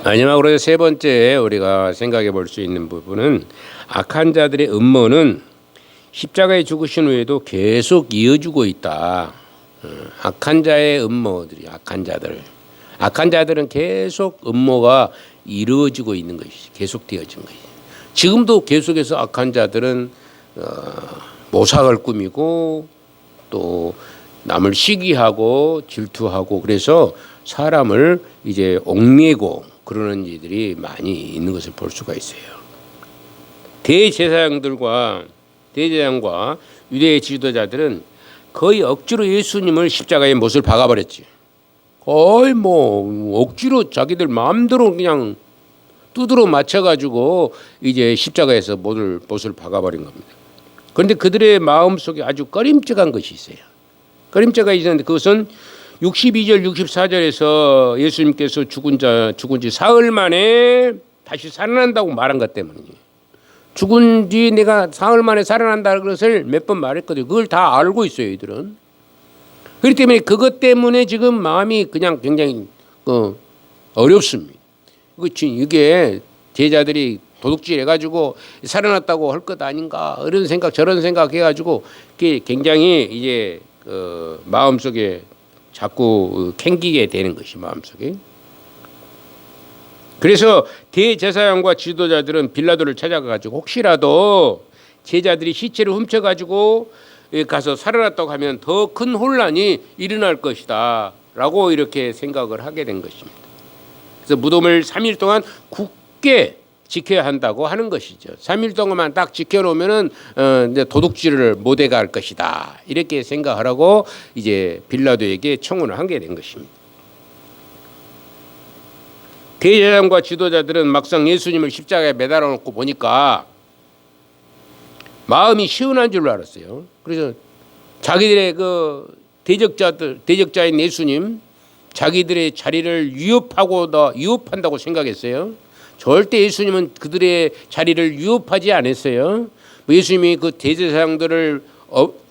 마지막으로 세 번째 우리가 생각해 볼 수 있는 부분은 악한 자들의 음모는 십자가에 죽으신 후에도 계속 이어지고 있다. 악한 자의 음모들이 악한 자들은 계속 음모가 이루어지고 있는 것이지, 계속되어진 것이지. 지금도 계속해서 악한 자들은 모ság을 꾸미고 또 남을 시기하고 질투하고 그래서 사람을 이제 옥매고 그러는 이들이 많이 있는 것을 볼 수가 있어요. 대제사장과 유대의 지도자들은 거의 억지로 예수님을 십자가에 못을 박아버렸지. 거의 뭐 억지로 자기들 마음대로 그냥 두드러 맞춰가지고 이제 십자가에서 못을 박아버린 겁니다. 그런데 그들의 마음 속에 아주 꺼림칙한 것이 있어요. 꺼림칙가 있었는데 그것은 62절 64절에서 예수님께서 죽은 지 사흘 만에 다시 살아난다고 말한 것 때문이에요. 죽은 뒤 내가 사흘 만에 살아난다는 것을 몇 번 말했거든요. 그걸 다 알고 있어요, 이들은. 그렇기 때문에 그것 때문에 지금 마음이 그냥 굉장히 어렵습니다. 이게 제자들이 도둑질 해가지고 살아났다고 할 것 아닌가 이런 생각 저런 생각 해가지고 그게 굉장히 이제 마음속에 자꾸 캥기게 되는 것이 마음속에. 그래서 대제사장과 지도자들은 빌라도를 찾아가가지고 혹시라도 제자들이 시체를 훔쳐가지고 가서 살아났다고 하면 더 큰 혼란이 일어날 것이다 라고 이렇게 생각을 하게 된 것입니다. 그래서 무덤을 3일 동안 굳게 지켜야 한다고 하는 것이죠. 3일 동안만 딱 지켜놓으면은 이제 도둑질을 못해 갈 것이다 이렇게 생각하라고 이제 빌라도에게 청혼을 하게 된 것입니다. 대제사장과 지도자들은 막상 예수님을 십자가에 매달아 놓고 보니까 마음이 시원한 줄 알았어요. 그래서 자기들의 그 대적자인 예수님, 자기들의 자리를 위협한다고 생각했어요. 절대 예수님은 그들의 자리를 위협하지 않았어요. 예수님이 그 대제사장들을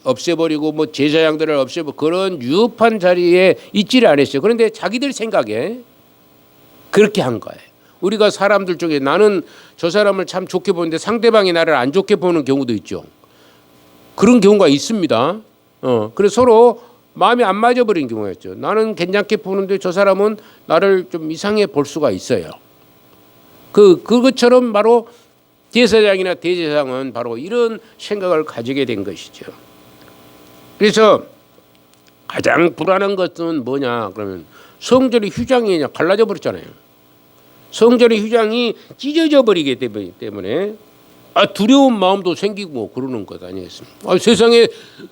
없애버리고 뭐 제사장들을 없애버리고 그런 위협한 자리에 있지를 않았어요. 그런데 자기들 생각에 그렇게 한 거예요. 우리가 사람들 중에 나는 저 사람을 참 좋게 보는데 상대방이 나를 안 좋게 보는 경우도 있죠. 그런 경우가 있습니다. 그래서 서로 마음이 안 맞아버린 경우가 있죠. 나는 괜찮게 보는데 저 사람은 나를 좀 이상해 볼 수가 있어요. 그것처럼 바로 제사장이나 대제사장은 바로 이런 생각을 가지게 된 것이죠. 그래서 가장 불안한 것은 뭐냐 그러면 성전의 휴장이 갈라져 버렸잖아요. 성전의 휴장이 찢어져 버리기 때문에 두려운 마음도 생기고 말씀하시는 것 아니겠습니까? 세상에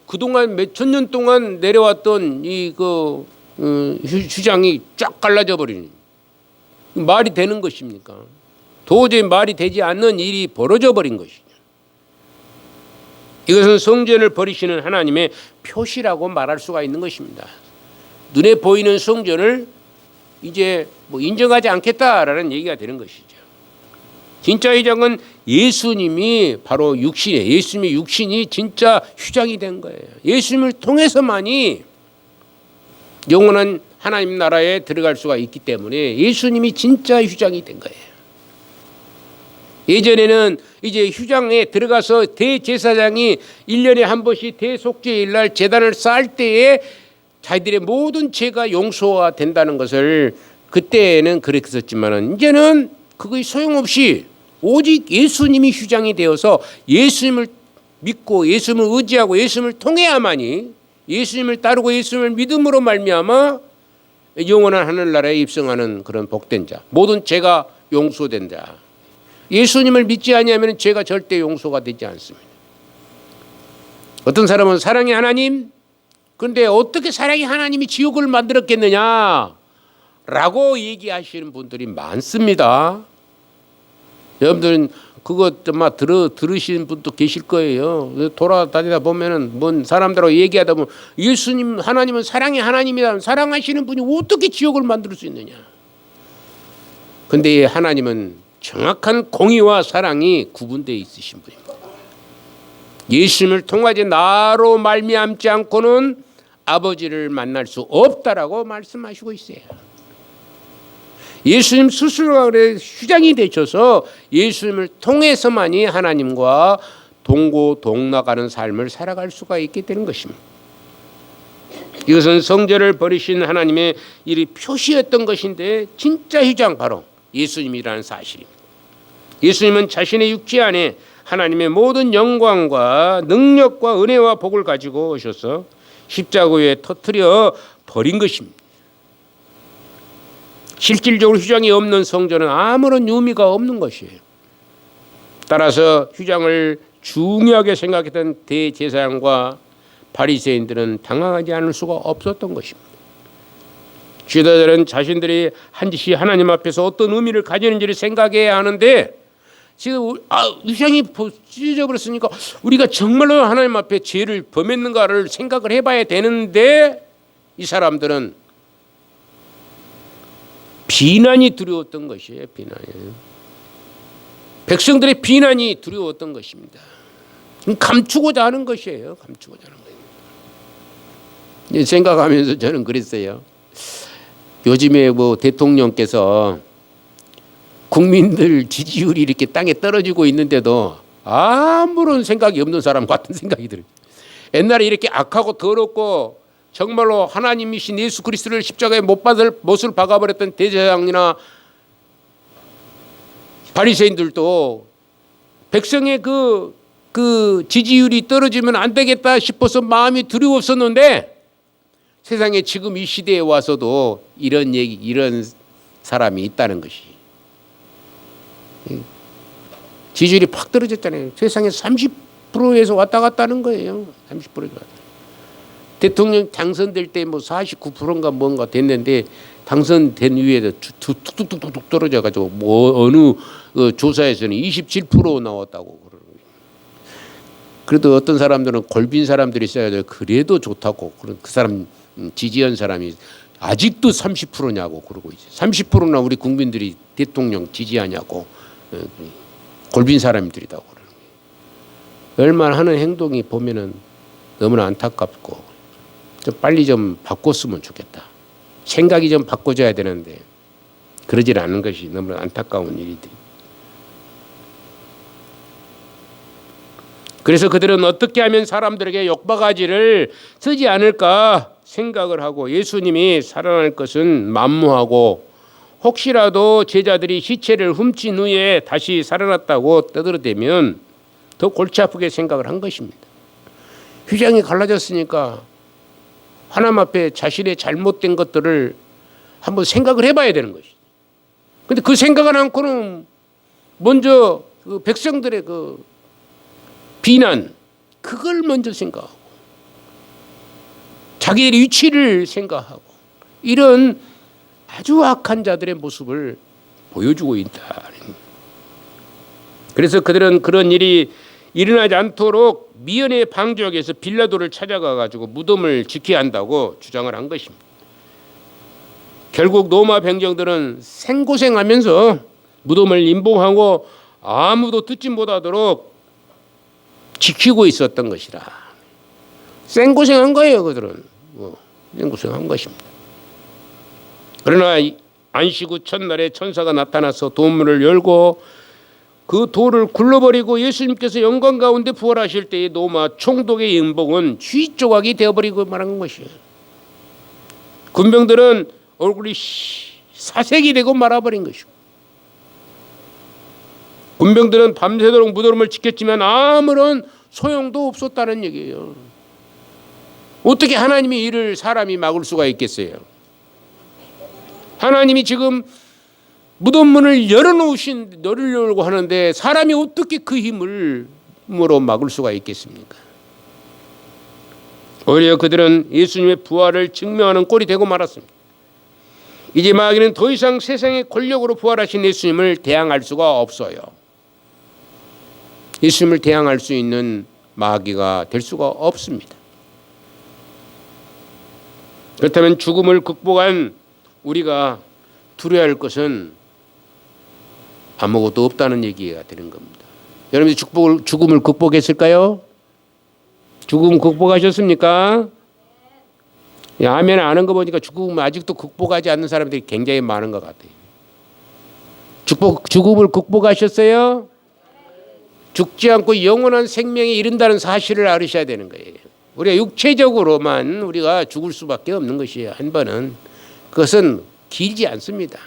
그동안 몇천 년 동안 내려왔던 휴장이 쫙 갈라져 버리니 말이 되는 것입니까? 도저히 말이 되지 않는 일이 벌어져 버린 것이죠. 이것은 성전을 버리시는 하나님의 표시라고 말할 수가 있는 것입니다. 눈에 보이는 성전을 이제 인정하지 않겠다라는 얘기가 되는 것이죠. 진짜 휴장은 예수님이 바로 예수님의 육신이 진짜 휴장이 된 거예요. 예수님을 통해서만이 영원한 하나님 나라에 들어갈 수가 있기 때문에 예수님이 진짜 휴장이 된 거예요. 예전에는 이제 휴장에 들어가서 대제사장이 1년에 한 번씩 대속죄일 날 제단을 쌓을 때에 자기들의 모든 죄가 용서가 된다는 것을 그때는 그랬었지만 이제는 그것이 소용없이 오직 예수님이 휴장이 되어서 예수님을 믿고 예수님을 의지하고 예수님을 통해야만이 예수님을 따르고 예수님을 믿음으로 말미암아 영원한 하늘나라에 입성하는 그런 복된 자, 모든 죄가 용서된 자. 예수님을 믿지 아니하면 죄가 절대 용서가 되지 않습니다. 어떤 사람은 사랑의 하나님, 그런데 어떻게 사랑의 하나님이 지옥을 만들었겠느냐 라고 얘기하시는 분들이 많습니다. 여러분들은 그것 아마 들으시는 분도 계실 거예요. 돌아다니다 보면은 뭔 사람들하고 얘기하다 보면 예수님 하나님은 사랑의 하나님이다. 사랑하시는 분이 어떻게 지옥을 만들 수 있느냐. 그런데 하나님은 정확한 공의와 사랑이 구분되어 있으신 분입니다. 예수님을 통하지 나로 말미암지 않고는 아버지를 만날 수 없다라고 말씀하시고 있어요. 예수님 스스로가 그래 휴장이 되셔서 예수님을 통해서만이 하나님과 동고동락하는 삶을 살아갈 수가 있게 되는 것입니다. 이것은 성전을 버리신 하나님의 이 표시였던 것인데 진짜 휴장 바로 예수님이라는 사실입니다. 예수님은 자신의 육체 안에 하나님의 모든 영광과 능력과 은혜와 복을 가지고 오셔서 십자가 위에 터뜨려 버린 것입니다. 실질적으로 휴장이 없는 성전은 아무런 의미가 없는 것이에요. 따라서 휴장을 중요하게 생각했던 대제사장과 바리새인들은 당황하지 않을 수가 없었던 것입니다. 지도자들은 자신들이 한 짓이 하나님 앞에서 어떤 의미를 가지는지를 생각해야 하는데 지금 휴장이 찢어버렸으니까 우리가 정말로 하나님 앞에 죄를 범했는가를 생각을 해봐야 되는데 이 사람들은 비난이 두려웠던 것이에요. 비난이. 백성들의 비난이 두려웠던 것입니다. 감추고자 하는 것이에요. 감추고자 하는 거예요. 생각하면서 저는 그랬어요. 요즘에 뭐 대통령께서 국민들 지지율이 이렇게 땅에 떨어지고 있는데도 아무런 생각이 없는 사람 같은 생각이 들어요. 옛날에 이렇게 악하고 더럽고 정말로 하나님이신 예수 그리스도를 십자가에 못 받을 못을 박아버렸던 대제사장이나 바리새인들도 백성의 그 지지율이 떨어지면 안 되겠다 싶어서 마음이 두려웠었는데 세상에 지금 이 시대에 와서도 이런 사람이 있다는 것이 지지율이 팍 떨어졌잖아요. 세상에 30%에서 왔다 갔다 하는 거예요. 30%에서 왔다. 대통령 당선될 때 뭐 49%인가 뭔가 됐는데 당선된 이후에 툭툭툭툭 떨어져가지고 뭐 어느 조사에서는 27% 나왔다고 그러는 거예요. 그래도 어떤 사람들은 골빈 사람들이 있어야 돼. 그래도 좋다고 그 사람 지지한 사람이 아직도 30%냐고 그러고 있어요. 30%나 우리 국민들이 대통령 지지하냐고 골빈 사람들이라고 그러는 거예요. 얼마나 하는 행동이 보면은 너무나 안타깝고 좀 빨리 좀 바꿨으면 좋겠다. 생각이 좀 바꿔줘야 되는데 그러질 않은 것이 너무나 안타까운 일이들. 그래서 그들은 어떻게 하면 사람들에게 욕바가지를 쓰지 않을까 생각을 하고 예수님이 살아날 것은 만무하고 혹시라도 제자들이 시체를 훔친 후에 다시 살아났다고 떠들어대면 더 골치 아프게 생각을 한 것입니다. 휴장이 갈라졌으니까 하나님 앞에 자신의 잘못된 것들을 한번 생각을 해봐야 되는 것이죠. 그런데 그 생각을 않고는 먼저 그 백성들의 그 비난 그걸 먼저 생각하고 자기의 위치를 생각하고 이런 아주 악한 자들의 모습을 보여주고 있다. 그래서 그들은 그런 일이 일어나지 않도록 미연의 방지역에서 빌라도를 찾아가 가지고 무덤을 지켜야 한다고 주장을 한 것입니다. 결국 로마 병정들은 생고생하면서 무덤을 임봉하고 아무도 듣지 못하도록 지키고 있었던 것이라. 생고생한 거예요. 그들은 생고생한 것입니다. 그러나 안식 후 첫날에 천사가 나타나서 도문을 열고 그 돌을 굴러버리고 예수님께서 영광 가운데 부활하실 때의 로마 총독의 인봉은 쥐 조각이 되어버리고 말한 것이에요. 군병들은 얼굴이 사색이 되고 말아버린 것이고 군병들은 밤새도록 무덤을 지켰지만 아무런 소용도 없었다는 얘기예요. 어떻게 하나님이 이를 사람이 막을 수가 있겠어요? 하나님이 지금 무덤문을 열으려고 하는데 사람이 어떻게 그 힘으로 막을 수가 있겠습니까? 오히려 그들은 예수님의 부활을 증명하는 꼴이 되고 말았습니다. 이제 마귀는 더 이상 세상의 권력으로 부활하신 예수님을 대항할 수가 없어요. 예수님을 대항할 수 있는 마귀가 될 수가 없습니다. 그렇다면 죽음을 극복한 우리가 두려워할 것은 아무것도 없다는 얘기가 되는 겁니다. 여러분들 죽음을 극복했을까요? 죽음 극복하셨습니까? 아멘 안 한 거 보니까 죽음 아직도 극복하지 않는 사람들이 굉장히 많은 것 같아요. 죽음을 극복하셨어요? 죽지 않고 영원한 생명에 이른다는 사실을 알으셔야 되는 거예요. 우리가 육체적으로만 우리가 죽을 수밖에 없는 것이에요. 한 번은. 그것은 길지 않습니다.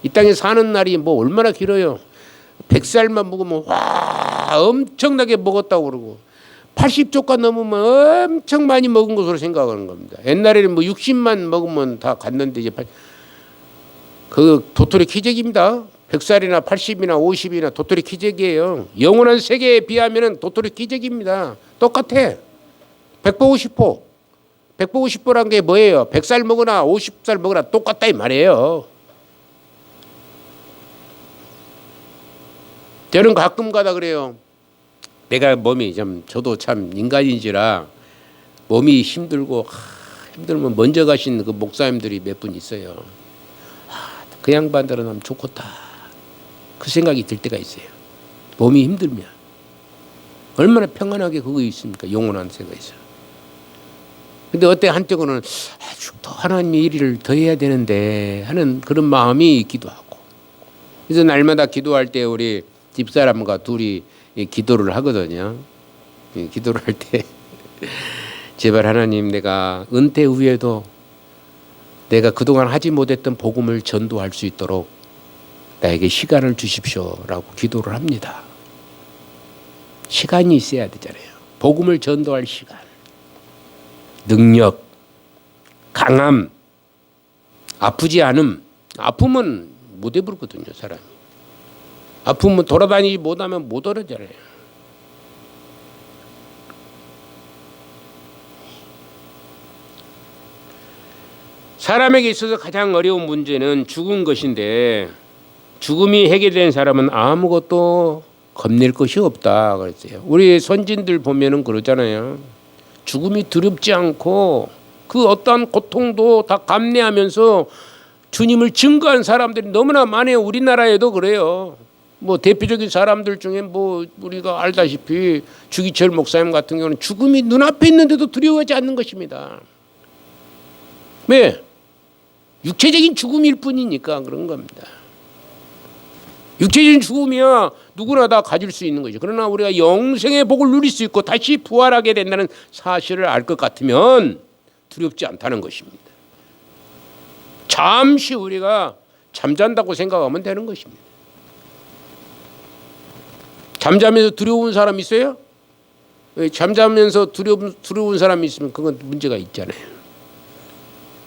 이 땅에 사는 날이 뭐 얼마나 길어요. 100살만 먹으면 와 엄청나게 먹었다고 그러고 80조가 넘으면 엄청 많이 먹은 것으로 생각하는 겁니다. 옛날에는 뭐 60만 먹으면 다 갔는데 이제 그 도토리 키재기입니다. 100살이나 80이나 50이나 도토리 키재기예요. 영원한 세계에 비하면 도토리 키재기입니다. 똑같아. 100보 50보란 게 뭐예요? 100살 먹으나 50살 먹으나 똑같다 이 말이에요. 저는 가끔 가다 그래요. 내가 몸이 좀 저도 참 인간인지라 몸이 힘들고 힘들면 먼저 가신 그 목사님들이 몇 분 있어요. 그 양반들은 하면 좋겠다. 그 생각이 들 때가 있어요. 몸이 힘들면 얼마나 평안하게 그거 있습니까? 영원한 세계에서. 근데 어때 한쪽으로는 더 하나님의 일을 더 해야 되는데 하는 그런 마음이 있기도 하고. 그래서 날마다 기도할 때 우리 집사람과 둘이 기도를 하거든요. 기도를 할 때 제발 하나님 내가 은퇴 후에도 내가 그동안 하지 못했던 복음을 전도할 수 있도록 나에게 시간을 주십시오라고 기도를 합니다. 시간이 있어야 되잖아요. 복음을 전도할 시간. 능력, 강함, 아프지 않음. 아프면 못 해부르거든요, 사람이. 아프면 돌아다니지 못하면 못 오르잖아요. 사람에게 있어서 가장 어려운 문제는 죽은 것인데 죽음이 해결된 사람은 아무것도 겁낼 것이 없다 그랬어요. 우리 선진들 보면은 그러잖아요. 죽음이 두렵지 않고 그 어떠한 고통도 다 감내하면서 주님을 증거한 사람들이 너무나 많아요. 우리나라에도 그래요. 뭐 대표적인 사람들 중에 뭐 우리가 알다시피 주기철 목사님 같은 경우는 죽음이 눈앞에 있는데도 두려워하지 않는 것입니다. 왜? 육체적인 죽음일 뿐이니까 그런 겁니다. 육체적인 죽음이야 누구나 다 가질 수 있는 거죠. 그러나 우리가 영생의 복을 누릴 수 있고 다시 부활하게 된다는 사실을 알 것 같으면 두렵지 않다는 것입니다. 잠시 우리가 잠잔다고 생각하면 되는 것입니다. 잠자면서 두려운 사람 있어요? 잠자면서 두려운 사람이 있으면 그건 문제가 있잖아요.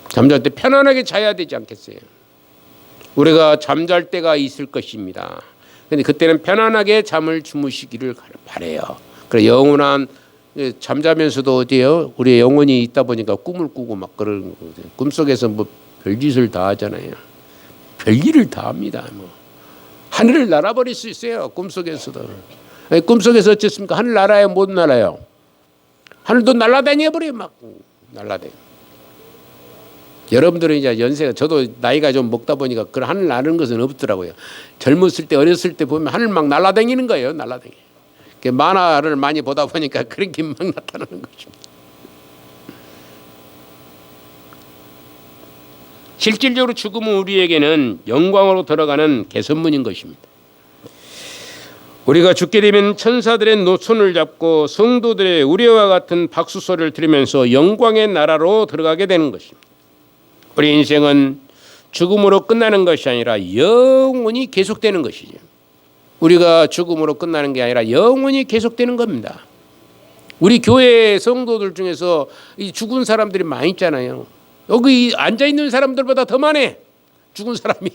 잠잘 때 편안하게 자야 되지 않겠어요? 우리가 잠잘 때가 있을 것입니다. 그런데 그때는 편안하게 잠을 주무시기를 바래요. 그래 영원한 잠자면서도 어디에요? 우리 영혼이 있다 보니까 꿈을 꾸고 막 그러는 거죠. 꿈속에서 뭐 별짓을 다 하잖아요. 별일을 다 합니다. 뭐 하늘을 날아버릴 수 있어요. 꿈속에서도. 꿈속에서 어쨌습니까? 하늘 날아요? 못 날아요? 하늘도 날아다녀 버려요. 막 날아다녀. 여러분들은 이제 연세가 저도 나이가 좀 먹다 보니까 그런 하늘 나는 것은 없더라고요. 젊었을 때 어렸을 때 보면 하늘 막 날아다니는 거예요. 날아다니. 만화를 많이 보다 보니까 그런 게 막 나타나는 것입니다. 실질적으로 죽음은 우리에게는 영광으로 들어가는 개선문인 것입니다. 우리가 죽게 되면 천사들의 손을 잡고 성도들의 우리와 같은 박수 소리를 들으면서 영광의 나라로 들어가게 되는 것입니다. 우리 인생은 죽음으로 끝나는 것이 아니라 영원히 계속되는 것이죠. 우리가 죽음으로 끝나는 게 아니라 영원히 계속되는 겁니다. 우리 교회 성도들 중에서 이 죽은 사람들이 많이 있잖아요. 여기 앉아있는 사람들보다 더 많아. 죽은 사람이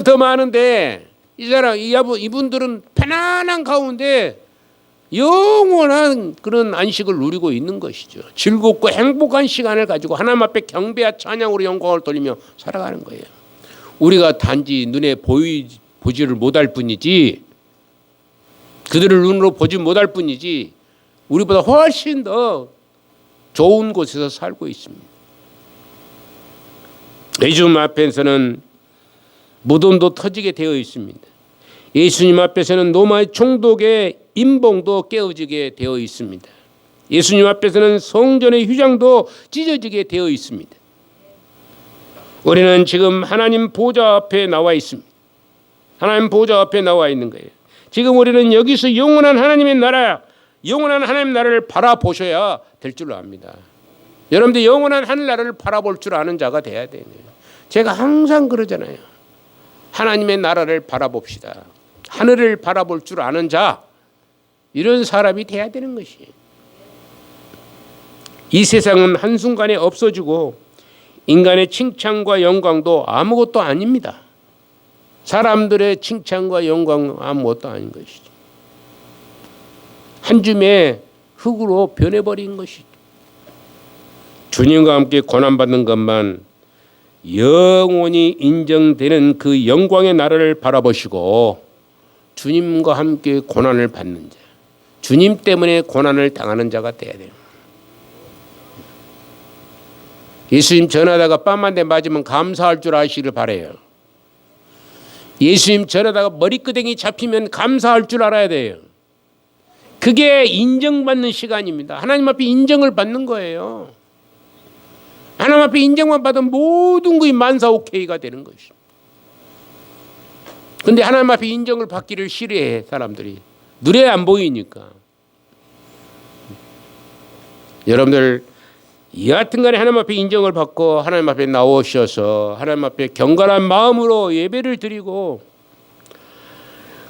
더 많은데 이분들은 편안한 가운데 영원한 그런 안식을 누리고 있는 것이죠. 즐겁고 행복한 시간을 가지고 하나님 앞에 경배와 찬양으로 영광을 돌리며 살아가는 거예요. 우리가 단지 눈에 보지를 못할 뿐이지, 그들을 눈으로 보지 못할 뿐이지 우리보다 훨씬 더 좋은 곳에서 살고 있습니다. 예수님 앞에서는 무덤도 터지게 되어 있습니다. 예수님 앞에서는 로마의 총독의 임봉도 깨어지게 되어 있습니다. 예수님 앞에서는 성전의 휘장도 찢어지게 되어 있습니다. 우리는 지금 하나님 보좌 앞에 나와 있습니다. 하나님 보좌 앞에 나와 있는 거예요. 지금 우리는 여기서 영원한 하나님의 나라, 영원한 하나님의 나라를 바라보셔야 될 줄 압니다. 여러분들 영원한 하늘나라를 바라볼 줄 아는 자가 돼야 돼요. 제가 항상 그러잖아요. 하나님의 나라를 바라봅시다. 하늘을 바라볼 줄 아는 자, 이런 사람이 돼야 되는 것이에요. 이 세상은 한순간에 없어지고 인간의 칭찬과 영광도 아무것도 아닙니다. 사람들의 칭찬과 영광은 아무것도 아닌 것이죠. 한 줌의 흙으로 변해버린 것이죠. 주님과 함께 고난받는 것만 영원히 인정되는 그 영광의 나라를 바라보시고 주님과 함께 고난을 받는 자, 주님 때문에 고난을 당하는 자가 돼야 돼요. 예수님 전하다가 뺨 한 대 맞으면 감사할 줄 아시기를 바라요. 예수님 전하다가 머리끄댕이 잡히면 감사할 줄 알아야 돼요. 그게 인정받는 시간입니다. 하나님 앞에 인정을 받는 거예요. 하나님 앞에 인정만 받으면 모든 것이 만사오케이가 되는 것이죠. 그런데 하나님 앞에 인정을 받기를 싫어해 사람들이. 눈에 안 보이니까. 여러분들 여하튼간에 하나님 앞에 인정을 받고 하나님 앞에 나오셔서 하나님 앞에 경건한 마음으로 예배를 드리고,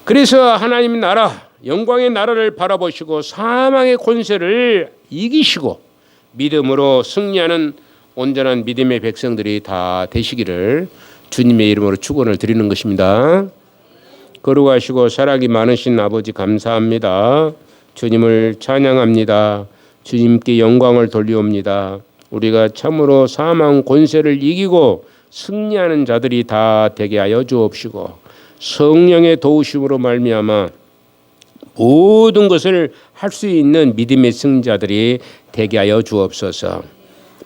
그래서 하나님 나라, 영광의 나라를 바라보시고 사망의 권세를 이기시고 믿음으로 승리하는 온전한 믿음의 백성들이 다 되시기를 주님의 이름으로 축원을 드리는 것입니다. 거룩하시고 사랑이 많으신 아버지 감사합니다. 주님을 찬양합니다. 주님께 영광을 돌리옵니다. 우리가 참으로 사망 권세를 이기고 승리하는 자들이 다 되게 하여 주옵시고 성령의 도우심으로 말미암아 모든 것을 할 수 있는 믿음의 승자들이 되게 하여 주옵소서.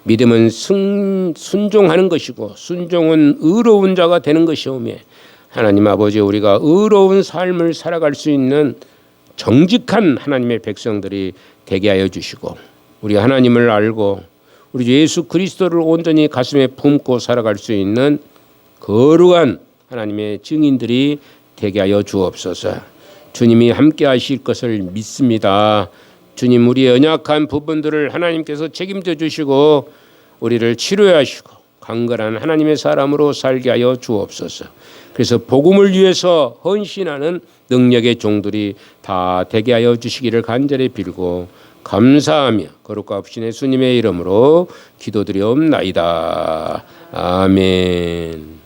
믿음은 순종하는 것이고 순종은 의로운 자가 되는 것이오며, 하나님 아버지 우리가 의로운 삶을 살아갈 수 있는 정직한 하나님의 백성들이 되게 하여 주시고, 우리 하나님을 알고 우리 예수 그리스도를 온전히 가슴에 품고 살아갈 수 있는 거룩한 하나님의 증인들이 되게 하여 주옵소서. 주님이 함께 하실 것을 믿습니다. 주님, 우리의 연약한 부분들을 하나님께서 책임져 주시고 우리를 치료하시고 강건한 하나님의 사람으로 살게 하여 주옵소서. 그래서 복음을 위해서 헌신하는 능력의 종들이 다 되게 하여 주시기를 간절히 빌고 감사하며 거룩과 없신 예수님의 이름으로 기도드리옵나이다. 아멘.